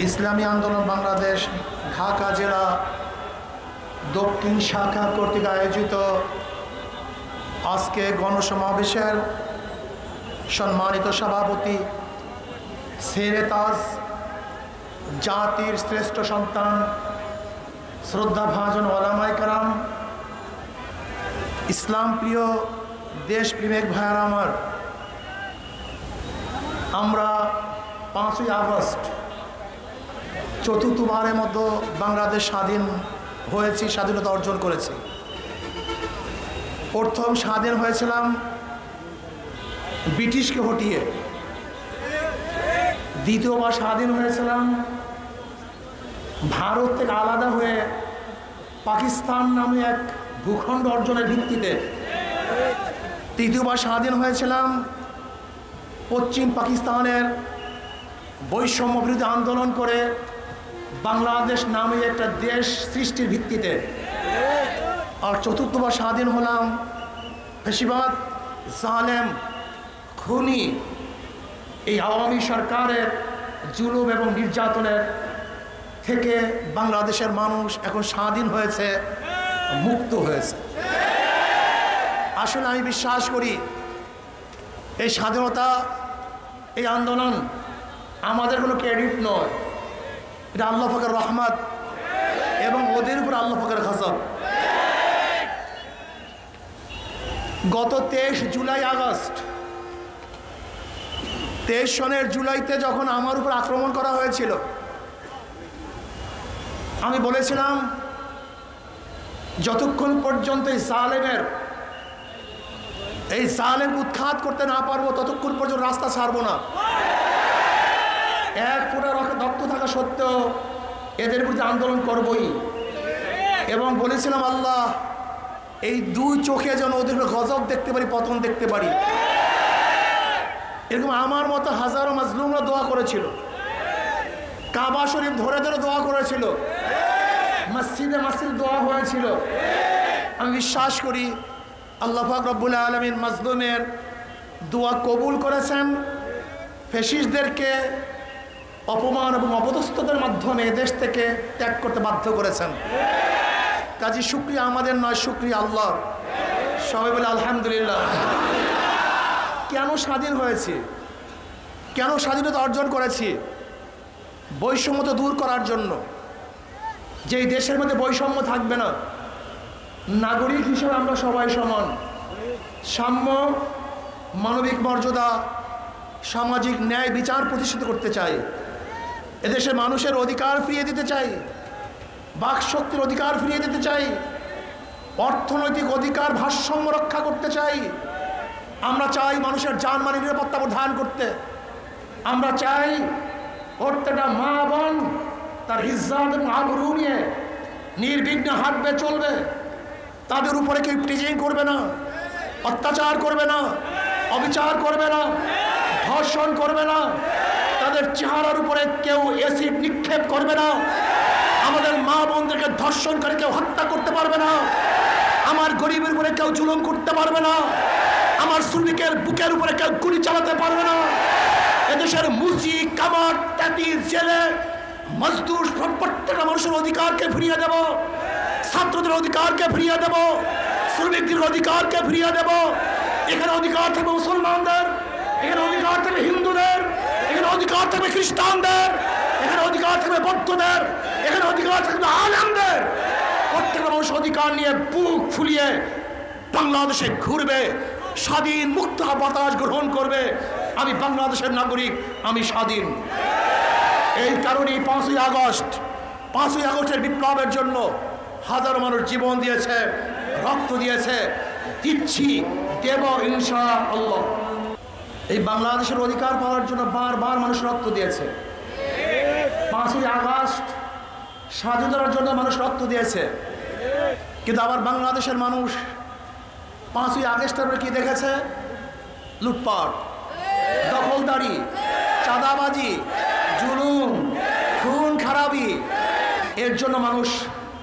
ইসলামী আন্দোলন বাংলাদেশ ঢাকা জেলা দক্ষিণ শাখা কর্তৃক আয়োজিত আজকে গণসমাবেশের সম্মানিত সভাপতি শেরে তাজ, জাতির শ্রেষ্ঠ সন্তান, শ্রদ্ধাভাজন ওলামায়ে কেরাম, ইসলাম প্রিয় দেশপ্রেমিক ভাইয়ারা আমার, আমরা 5ই আগস্ট চতুর্থবারের মতো বাংলাদেশ স্বাধীন হয়েছি, স্বাধীনতা অর্জন করেছি। প্রথম স্বাধীন হয়েছিলাম ব্রিটিশকে হটিয়ে, দ্বিতীয়বার স্বাধীন হয়েছিলাম ভারত থেকে আলাদা হয়ে পাকিস্তান নামে এক ভূখণ্ড অর্জনের ভিত্তিতে, তৃতীয়বার স্বাধীন হয়েছিলাম পশ্চিম পাকিস্তানের বৈষম্য বিরোধী আন্দোলন করে বাংলাদেশ নামে একটা দেশ সৃষ্টির ভিত্তিতে, আর চতুর্থবার স্বাধীন হলাম ফ্যাসিবাদ, জালেম, খুনি এই আওয়ামী সরকারের জুলুম এবং নির্যাতনের থেকে বাংলাদেশের মানুষ এখন স্বাধীন হয়েছে, মুক্ত হয়েছে। আসলে আমি বিশ্বাস করি এই স্বাধীনতা, এই আন্দোলন আমাদের কোনো ক্রেডিট নয়, এটা আল্লাহ পাকের রহমত এবং ওদের উপর আল্লাহ পাকের গজব। গত 23 জুলাই আগস্ট 23 সনের জুলাইতে যখন আমার উপর আক্রমণ করা হয়েছিল, আমি বলেছিলাম যতক্ষণ পর্যন্ত এই জালেম উৎখাত করতে না পারবো ততক্ষণ পর্যন্ত রাস্তা ছাড়বো না। এক ফোঁটা রক্ত থাকা সত্ত্বেও এদের বিরুদ্ধে আন্দোলন করবই, এবং বলেছিলাম আল্লাহ এই দুই চোখে যেন ওদের গজব দেখতে পারি, পতন দেখতে পারি। এরকম আমার মতো হাজারো মাজলুমরা দোয়া করেছিল, কাবা শরীফ ধরে ধরে দোয়া করেছিল, মসজিদে মসজিদ দোয়া হয়েছিল। আমি বিশ্বাস করি আল্লাহ পাক রব্বুল আলামিন মাজলুমের দোয়া কবুল করেছেন, ফ্যাসিস্টদেরকে অপমান এবং অপদস্থতার মাধ্যমে দেশ থেকে ত্যাগ করতে বাধ্য করেছেন। কাজী শুকরিয়া আমাদের নয়, শুকরিয়া আল্লাহ। সবাই বলে আলহামদুলিল্লাহ। কেন স্বাধীন হয়েছি, কেন স্বাধীনতা অর্জন করেছি? বৈষম্য তো দূর করার জন্য, যে এই দেশের মধ্যে বৈষম্য থাকবে না, নাগরিক হিসেবে আমরা সবাই সমান, সাম্য, মানবিক মর্যাদা, সামাজিক ন্যায় বিচার প্রতিষ্ঠিত করতে চাই। এদেশে মানুষের অধিকার ফিরিয়ে দিতে চাই, বাক শক্তির অধিকার ফিরিয়ে দিতে চাই, অর্থনৈতিক অধিকার ভারসাম্য রক্ষা করতে চাই। আমরা চাই মানুষের জানমালের নিরাপত্তা প্রদান করতে। আমরা চাই প্রত্যেকটা মা বোন তার ইজ্জত এবং আবরু নিয়ে নির্বিঘ্নে হাঁটবে, চলবে। তাদের উপরে কেউ টিজিং করবে না, অত্যাচার করবে না, অবিচার করবে না, ধর্ষণ করবে না, তাদের চেহারার উপরে কেউ অ্যাসিড নিক্ষেপ করবে না। আমাদের মা বোনদেরকে ধর্ষণ করে কেউ হত্যা করতে পারবে না। আমার গরিবের উপরে কেউ জুলুম করতে পারবে না। আমার শ্রমিকের বুকের উপরে কেউ গুলি চালাতে পারবে না। এদেশের মুচি, কামার, তাঁতি, জেলে, মজদুর প্রত্যেকটা মানুষের অধিকারকে ফিরিয়ে দেব, ছাত্রদের অধিকারকে ফিরিয়ে দেব, শ্রমিকদের অধিকারকে ফিরিয়ে দেব। এখানে অধিকার থাকবে মুসলমানদের, এখানে অধিকার থাকবে হিন্দুদের, এখানে অধিকার থাকবে খ্রিস্টানদের, এখানে অধিকার থাকবে বৌদ্ধদের, এখানে অধিকার থাকবে আলেমদের। প্রত্যেকটা মানুষ অধিকার নিয়ে বুক ফুলিয়ে বাংলাদেশে ঘুরবে, স্বাধীন মুক্ত বাতাস গ্রহণ করবে। আমি বাংলাদেশের নাগরিক, আমি স্বাধীন। এই কারণেই 5ই আগস্টের বিপ্লবের জন্য হাজারো মানুষ জীবন দিয়েছে, রক্ত দিয়েছে, দিচ্ছি, দেব ইনশাআল্লাহ। এই বাংলাদেশের অধিকার পাওয়ার জন্য বারবার মানুষ রক্ত দিয়েছে। 5ই আগস্ট স্বাধীনতার জন্য মানুষ রক্ত দিয়েছে, কিন্তু আবার বাংলাদেশের মানুষ 5ই আগস্টের পরে কি দেখেছে? লুটপাট, দখলদারি, চাঁদাবাজি, জুলুম, খুন খারাপি। এর জন্য মানুষ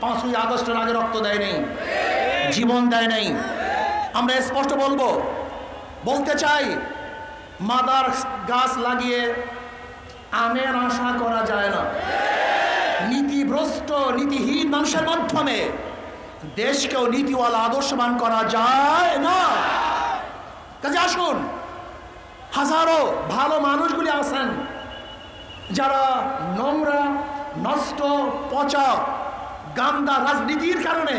5ই আগস্টের আগে রক্ত দেয় নাই, জীবন দেয় নাই। আমরা স্পষ্ট বলতে চাই, মাদার গাছ লাগিয়ে আমের আশা করা যায় না। নীতিহীন মানুষের মাধ্যমে দেশকেও নীতিওয়ালা আদর্শবান করা যায় না। কাজে আসুন, হাজারো ভালো মানুষগুলি আছেন যারা নোংরা, নষ্ট, পচা, গান্দা রাজনীতির কারণে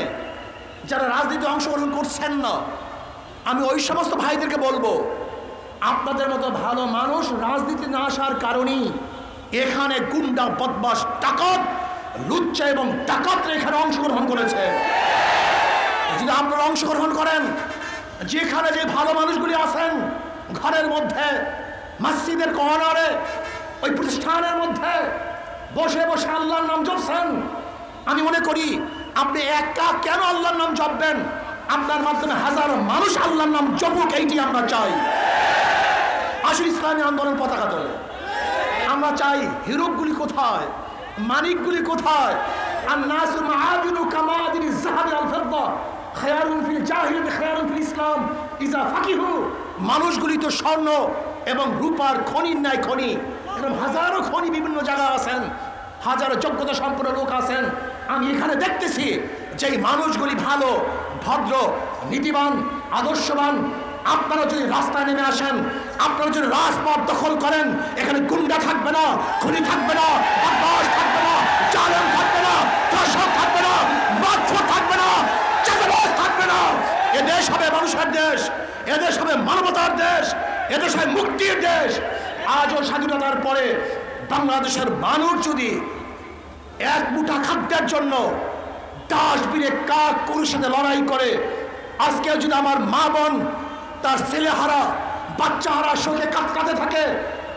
যারা রাজনীতি অংশগ্রহণ করছেন না, আমি ওই সমস্ত ভাইদেরকে বলবো, আপনাদের মতো ভালো মানুষ রাজনীতি না আসার কারণেই এখানে গুন্ডা, বদমাশ, ডাকাত, লুচ্চা এবং ডাকাতরা এখানে অংশগ্রহণ করেছে। যদি আপনারা অংশগ্রহণ করেন, যেখানে যে ভালো মানুষগুলি আছেন ঘরের মধ্যে, মসজিদের কর্নারে, ওই প্রতিষ্ঠানের মধ্যে বসে বসে আল্লাহর নাম জপছেন, আমি মনে করি আপনি একা কেন আল্লাহর নাম জপবেন? আপনার মাধ্যমে হাজারো মানুষ আল্লাহর নাম জপুক, এইটি আমরা চাই। আসলে ইসলামী আন্দোলন পতাকা তোলে। আমরা চাই হিরোগুলি কোথায়, মানিকগুলি কোথায়? আর নাসু মাআদিনু কামাদিন যাহাব আল ফিদ্দা খায়রুন ফিল জাহিলিয়াত খায়রুন ফিল ইসলাম ইজা ফাকিহু। মানুষগুলি তো স্বর্ণ এবং রূপার খনির ন্যায় খনি, এরকম হাজারো খনি বিভিন্ন জায়গায় আছেন, হাজারো যোগ্যতা সম্পন্ন লোক আছেন। আমি এখানে দেখতেছি যে মানুষগুলি ভালো, ভদ্র, নীতিবান, আদর্শবান। আপনারা যদি রাস্তায় নেমে আসেন, আপনারা যদি রাজপথ দখল করেন, এখানে গুন্ডা থাকবে না, খুনি থাকবে না, বদমাশ থাকবে না, জালেম থাকবে না, ধর্ষক থাকবে না, মারধর থাকবে না, চাঁদাবাজ থাকবে না। এদেশ হবে মানুষের দেশ, এদেশ হবে মানবতার দেশ, এদেশ হবে মুক্তির দেশ। আজও স্বাধীনতার পরে বাংলাদেশের মানুষ যদি এক মুঠা খাদ্যের জন্য ডাস্টবিনে কাক গরুর সাথে লড়াই করে, আজকে যদি আমার মা বোন তার ছেলেহারা, বাচ্চাহারা শোকে কাঁদতে থাকে,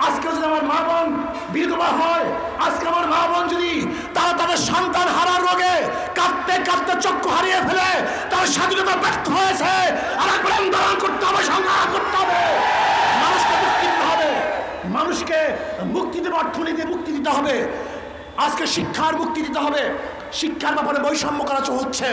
আজকে যদি আমার মা বোন বিধবা হয়, আজকে আমার মা বোন যদি তারা তাদের সন্তান হারার রোগে কাঁদতে কাঁদতে চক্ষু হারিয়ে ফেলে, তার স্বাধীনতা ব্যর্থ হয়েছে, আর একবার আন্দোলন করতে হবে, সংগ্রাম করতে হবে, মানুষকে মুক্তি দিতে হবে, মানুষকে মুক্তি দেবে, অর্থনীতি মুক্তি দিতে হবে, আজকে শিক্ষার মুক্তি দিতে হবে। শিক্ষার ব্যাপারে বৈষম্য করা হচ্ছে।